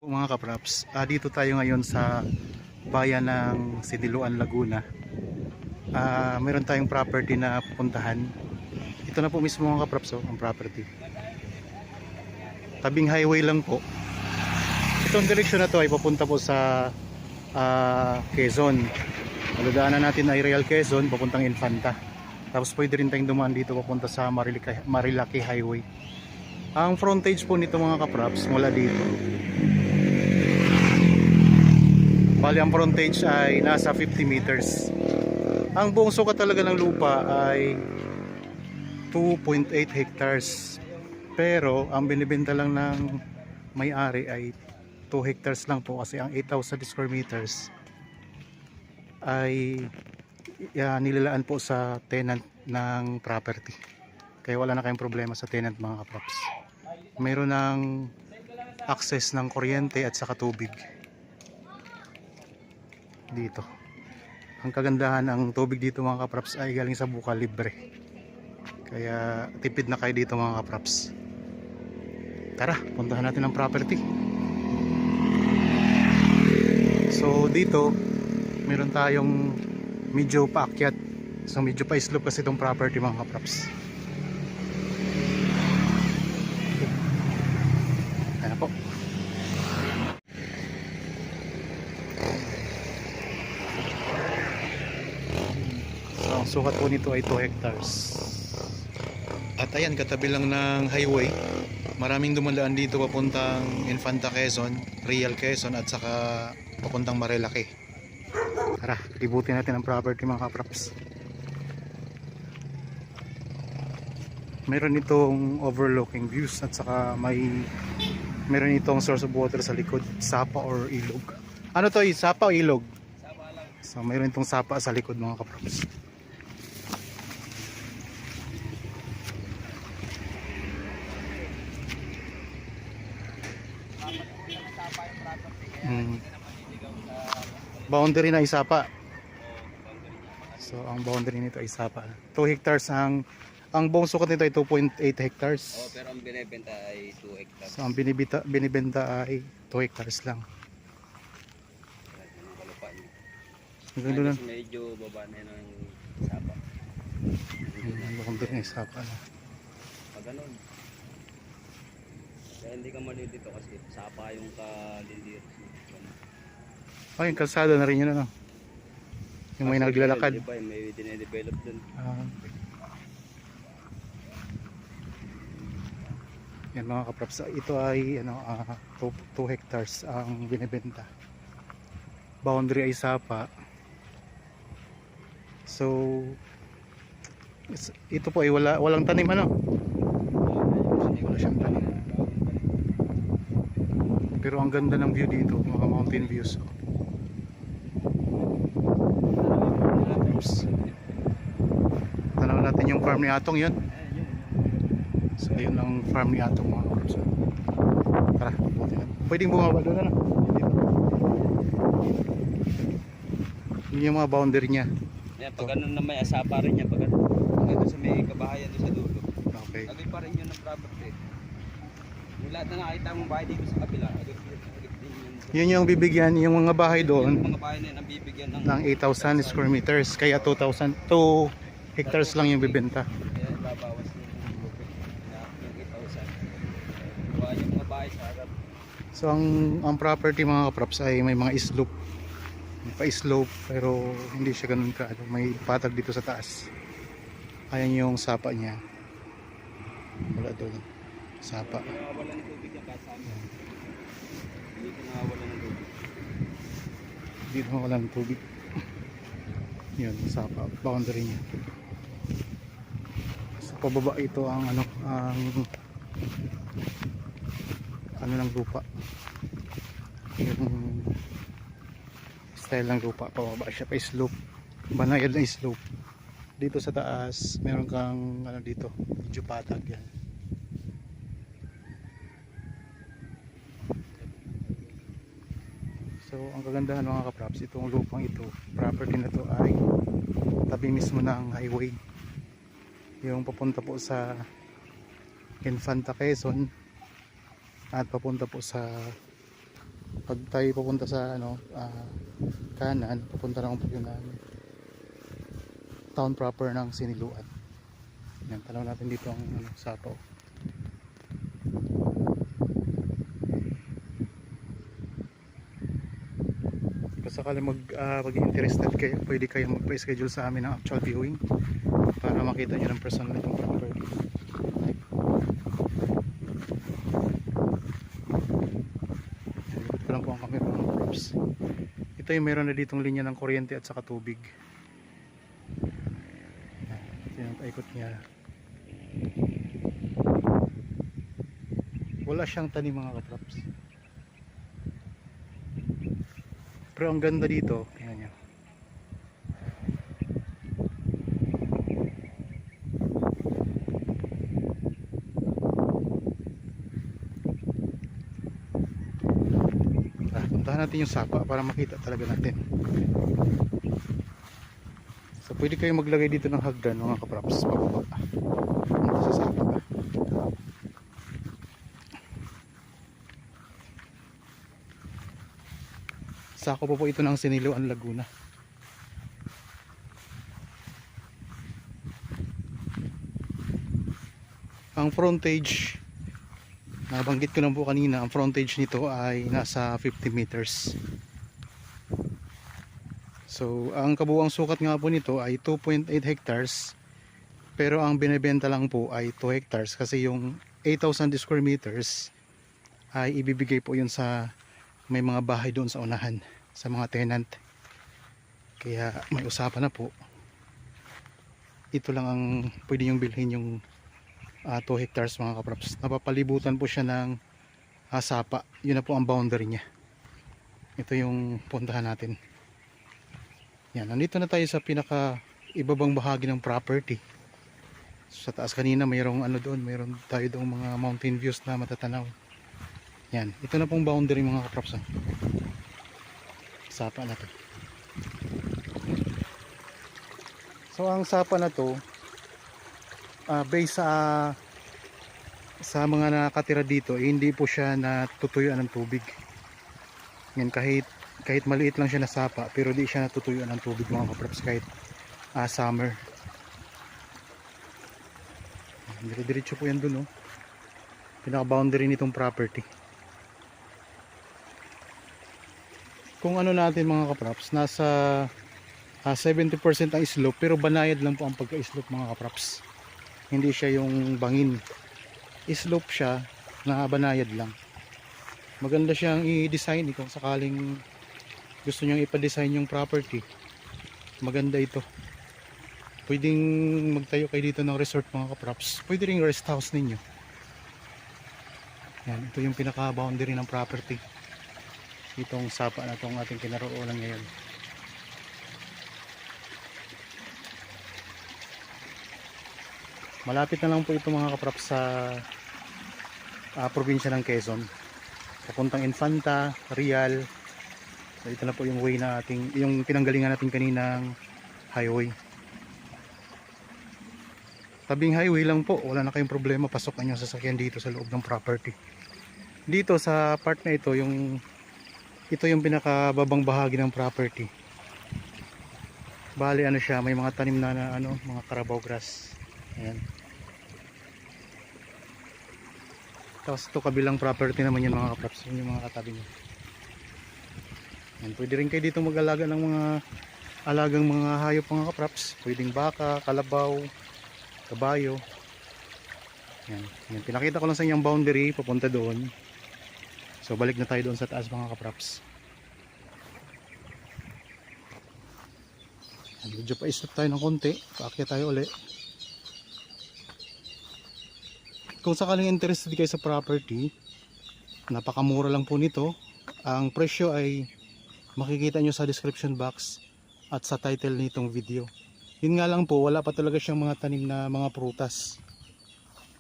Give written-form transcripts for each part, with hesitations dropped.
Mga kapraps, dito tayo ngayon sa bayan ng Sidiloan, Laguna. Meron tayong property na pupuntahan. Ito na po mismo mga kapraps, ang property. Tabing highway lang po. Itong direksyon na to ay papunta po sa Quezon. Maludaanan natin ay Real Quezon, papuntang Infanta. Tapos pwede rin tayong dumaan dito papunta sa Marilaki Highway. Ang frontage po nito mga kapraps mula dito, bali ang frontage ay nasa 50 meters. Ang buong sukat talaga ng lupa ay 2.8 hectares. Pero ang binibenta lang ng may-ari ay 2 hectares lang po, kasi ang 8,000 square meters ay nilalaan po sa tenant ng property. Kaya wala na kayong problema sa tenant mga kaprops. Mayroon ng access ng kuryente at saka tubig dito. Ang kagandahan, ang tubig dito mga kaprops ay galing sa buka, libre. Kaya tipid na kayo dito mga kaprops. Tara, puntahan natin ang property. So dito meron tayong medyo paakyat. So medyo pa-slope kasi itong property mga kaprops. Ayan po. So ang sukat po nito ay 2 hectares. At ayan, katabi lang ng highway. Maraming dumadaan dito papuntang Infanta Quezon, Real Quezon at saka papuntang Marilaki. Tara, libutin natin ang property mga kaprops. Meron itong overlooking views at saka meron itong source of water sa likod, sapa or ilog. Ano to, sapa o ilog? Sapa lang. So meron itong sapa sa likod mga kaprops. Boundary na isapa. So ang boundary nito ay isapa. 2 hectares ang buong sukat nito ay 2.8 hectares. Oh, pero ang binebenta ay 2 hectares. So ang binibenta ay 2 hectares lang. Ang kalupa niya. Hanggang doon Kasi medyo baba na yun ang sapa. ang boundary na isapa na. Pag ganun. Kaya hindi ka mali dito kasi sapa yung kalindir. Oh, yung kalsada na rin yun, ano? Yung may naglalakad. Diba, may dinedevelop dun. Yan mga kaprops, ito ay 2 hectares ang binibenta. Boundary ay sapa. So ito po ay walang tanim, ano? Wala siyang tanim. Pero ang ganda ng view dito, mga mountain views. Tanaw natin yung farm ni Atong, yun. So yun ang farm ni Atong mga kaprops. Tara, pwedeng bumaba doon, ano? Yun yung mga boundary niya. Yan, pag ganun na may asapa rin yan. Pag ganun. Hanggang doon sa may kabahayan doon sa dulo. Okay. Agad pa rin yun ang property. Yung lahat na nakita mong bahay dito sa kabila. Agad din yun. Yun yung bibigyan, yung mga bahay doon Yung mga bahay na yun ang bibigyan ng 8,000 square meters. Kaya 2 hectares lang yung bibenta. Kaya babawas din yung lupit na yung 8,000. Kaya yung mga bahay sa harap. So ang property mga kaprops ay may mga slope. May pa-slope pero hindi siya ganun ka. May patag dito sa taas. Ayan yung sapa niya. Wala doon. Sapa. Nakawala ng tubig yung kasama. Dito nakawala ng tubig. Dito wala ng tubig. Yun, sapa. Boundary niya. Sa pababa ito ang ano ng lupa. Yung style ng lupa, pababa siya pa slope, banayad na slope. Dito sa taas meron kang dito medyo patag yan. So ang kagandahan mga kaprops, itong lupang ito, property na to ay tabi mismo ng highway, yung papunta po sa Infanta Quezon at papunta po sa pag tayo papunta sa kanan, papunta na po yun ng town proper ng Siniluan. Yan, tanaw natin dito ang sapaw. Kung sakali mag-interested kayo, pwede kayo magpa-schedule sa amin ng actual viewing para makita nyo ng personal itong property. Ikot ko lang po ang camera mga props. Ito yung meron na ditong linya ng kuryente at saka tubig. Ito yung paikot niya. Wala siyang tanim mga katraps. Pero ang ganda dito, tingnan nyo. Puntahan natin yung sapa para makita talaga natin. So pwede kayo maglagay dito ng hagdan mga kapraps pababa. Punta sa sapa. Sako po ito ng Siniluan, Laguna. Ang frontage, nabanggit ko lang po kanina, ang frontage nito ay nasa 50 meters. So ang kabuuang sukat nga po nito ay 2.8 hectares, pero ang binebenta lang po ay 2 hectares kasi yung 8,000 square meters ay ibibigay po yun sa may mga bahay doon sa unahan, sa mga tenant. Kaya may usapan na po, ito lang ang pwede yung bilhin, yung 2 hectares mga kapraps. Napapalibutan po siya ng sapa, yun na po ang boundary niya. Ito yung puntahan natin. Yan, nandito na tayo sa pinaka ibabang bahagi ng property. Sa taas kanina mayroong doon, mayroon tayo doong mga mountain views na matatanaw. Yan, ito na pong boundary mga kapraps. Sapa na to. So ang sapa na to, based sa mga nakatira dito, hindi po siya natutuyuan ng tubig. Yan, kahit maliit lang siya na sapa, pero di siya natutuyuan ng tubig mga kapraps kahit summer. Dire-diretso po yan dun, pinaka boundary nitong property. Kung natin mga kapraps, nasa 70% ang slope, pero banayad lang po ang pagka-slope mga kapraps. Hindi siya yung bangin. Slope siya na banayad lang. Maganda siyang i-design kung sakaling gusto nyong ipa-design yung property. Maganda ito. Pwedeng magtayo kayo dito ng resort mga kapraps. Pwede ring rest house ninyo. Yan, ito yung pinaka-boundary ng property. Itong sapa na itong ating kinaroonan ngayon. Malapit na lang po ito mga kapraps sa probinsya ng Quezon. Papuntang Infanta, Real. So ito na po yung way na yung pinanggalingan natin kaninang highway. Tabing highway lang po, wala na kayong problema, pasok ang inyong sasakyan dito sa loob ng property. Dito sa part na ito, ito yung pinakababang bahagi ng property. Bali siya, may mga tanim na mga Carabao grass. Ayan. Tapos ito kabilang property naman yung mga kapraps, yung mga katabi niya. Ayan, pwede rin kayo dito mag-alaga ng mga alagang mga hayop mga kapraps. Pwedeng baka, kalabaw, kabayo. Ayan. Ayan, pinakita ko lang sa inyo ang boundary papunta doon. So balik na tayo doon sa taas mga kapraps. Medyo pa-stop tayo ng konti, paakyat tayo ulit. Kung sakaling interested kayo sa property, napakamura lang po nito. Ang presyo ay makikita nyo sa description box at sa title nitong video. Yun nga lang po, wala pa talaga siyang mga tanim na mga prutas.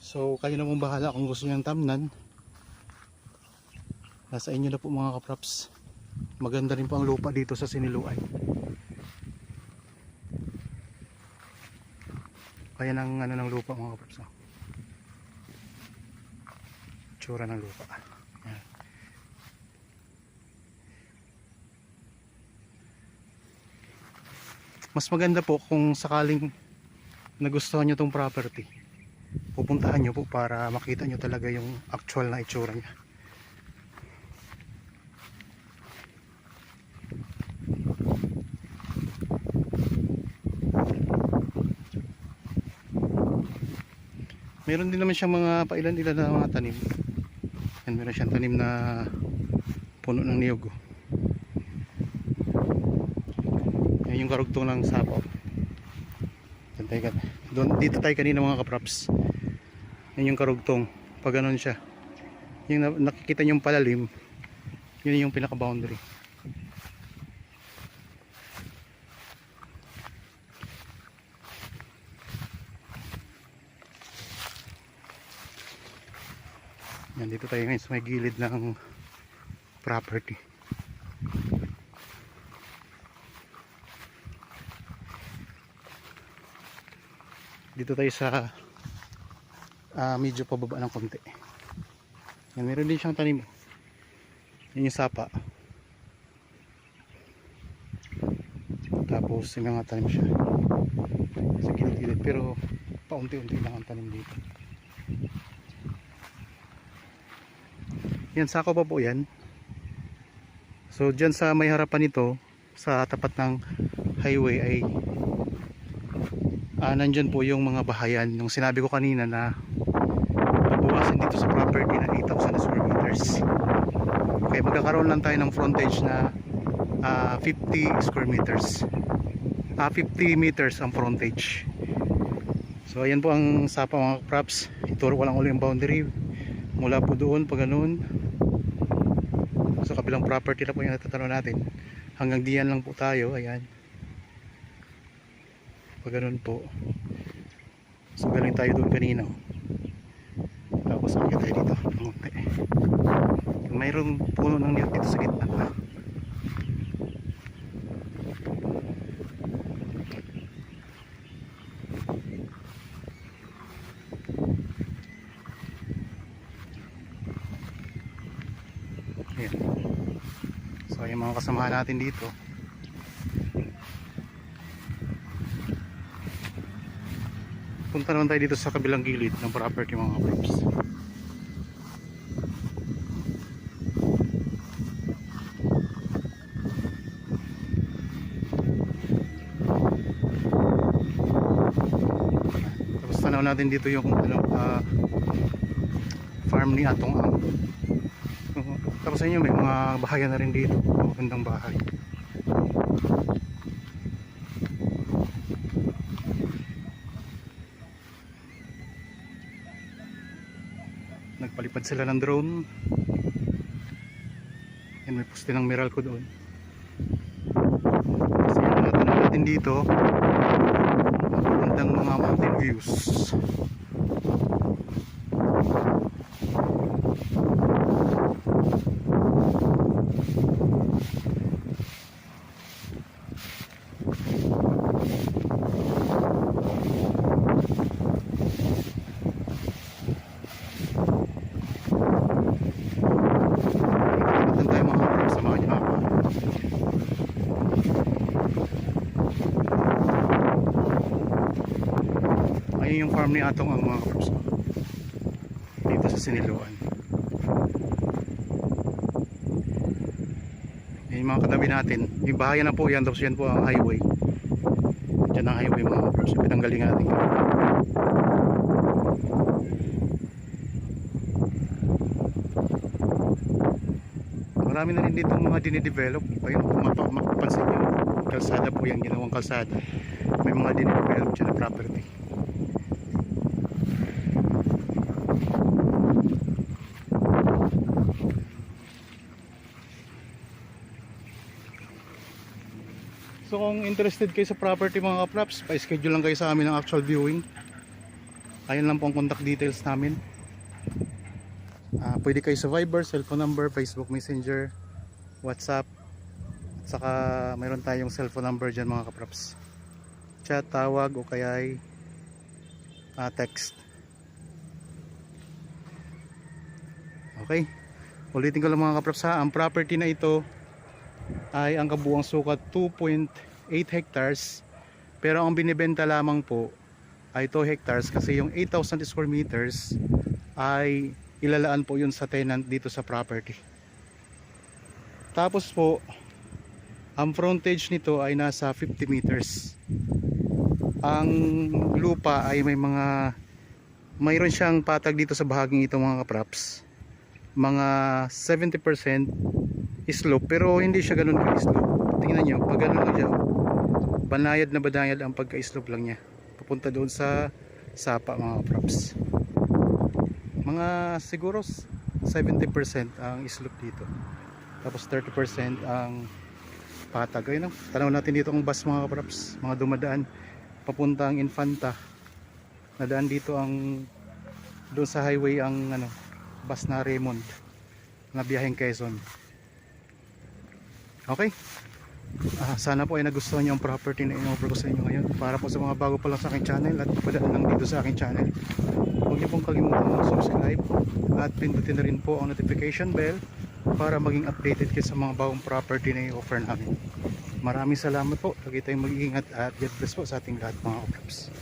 So kayo na pong bahala kung gusto nyo ng tamnan. Nasa inyo na po mga kapraps. Maganda rin po ang lupa dito sa Siniluan. Kaya ng lupa mga kapraps. Tsura ng lupa. Ayan. Mas maganda po kung sakaling nagustuhan nyo tong property, pupuntahan nyo po para makita nyo talaga yung actual na itsura niya. Meron din naman siyang mga pailan-ilan na mga tanim. Yan, meron siyang tanim na puno ng niyog. Yan yung karugtong ng sapo. Yan tayo, dito tayo kanina mga kaprops. Yan yung karugtong. Pag ganun siya, yung nakikita yung palalim, yun yung pinaka boundary. Yan, dito tayo ngayon sa may gilid ng property. Dito tayo sa medyo pababa ng konti. Yan, meron din siyang tanim. Yan yung sapa. Tapos yung mga tanim siya sa gilid-gilid, pero paunti-unti lang ang tanim dito. Yan, sako pa po yan. So dyan sa may harapan nito, sa tapat ng highway ay nandyan po yung mga bahayan. Yung sinabi ko kanina na babawasan dito sa property na 8,000 square meters. Okay, magkakaroon lang tayo ng frontage na 50 square meters. 50 meters ang frontage. So ayan po ang sapa mga props. Ituro ko lang ulit yung boundary. Mula po doon pag ganun sa kabilang property na po yung natatanong natin, hanggang diyan lang po tayo. Ayan, pag ganun po. So galing tayo doon kanina, tapos ang tayo dito mayroong puno ng niyog dito sa gitna. Ayan. So yung mga kasamahan natin dito, punta naman tayo dito sa kabilang gilid ng property mga props. Tapos tanaw natin dito yung farm ni Atong Ang. Tapos sa inyo may mga bahayan na rin dito, magandang bahay. Nagpalipad sila ng drone. Yan, may poste ng Meralco doon. Kasi yung mga tanong natin dito, magandang mga mountain views. Ayun yung farm ni Atong Ang mga kaprops dito sa Siniluan. Yung mga katabi natin, yung bahayan na po yan, tapos yan po ang highway. Diyan ang highway mga kaprops, yung pinanggaling natin. Marami na rin dito mga dinidevelop. Ayun, mapapansin nyo, kalsada po yan, ginawang kalsada. May mga dinidevelop dyan na property. So kung interested kayo sa property mga kaprops, pa-schedule lang kayo sa amin ng actual viewing. Ayun lang po ang contact details namin. Pwede kayo sa Viber, cellphone number, Facebook Messenger, WhatsApp, at saka mayroon tayong cellphone number dyan mga kaprops. Chat, tawag o kaya ay text. Okay, ulitin ko lang mga kaprops ha, ang property na ito ay ang kabuuang sukat 2.8 hectares Pero ang binibenta lamang po ay 2 hectares kasi yung 8,000 square meters ay ilalaan po yun sa tenant dito sa property. Tapos po, ang frontage nito ay nasa 50 meters. Ang lupa ay mayroon siyang patag dito sa bahaging ito mga kapraps. Mga 70% slope pero hindi siya ganun ka-slope. Tingnan nyo, pag ganun lang siya, banayad ang pagka-slope lang niya. Papunta doon sa sapa mga kapraps. Mga siguro 70% ang slope dito. Tapos 30% ang patag. Ayun, no? Tanaw natin dito ang bus mga kapraps, mga dumadaan papuntang Infanta. Nadaan dito ang doon sa highway ang bus na Raymond na biyaheng Quezon. Okay, sana po ay nagustuhan niyo ang property na in-offer ko sa inyo ngayon. Para po sa mga bago pa lang sa aking channel at padaan lang dito sa aking channel, huwag niyo pong kalimutan mag-subscribe at pindutin na rin po ang notification bell para maging updated kayo sa mga bagong property na i-offer namin. Maraming salamat po. Lagi tayong mag-iingat at God bless po sa ating lahat mga kapraps.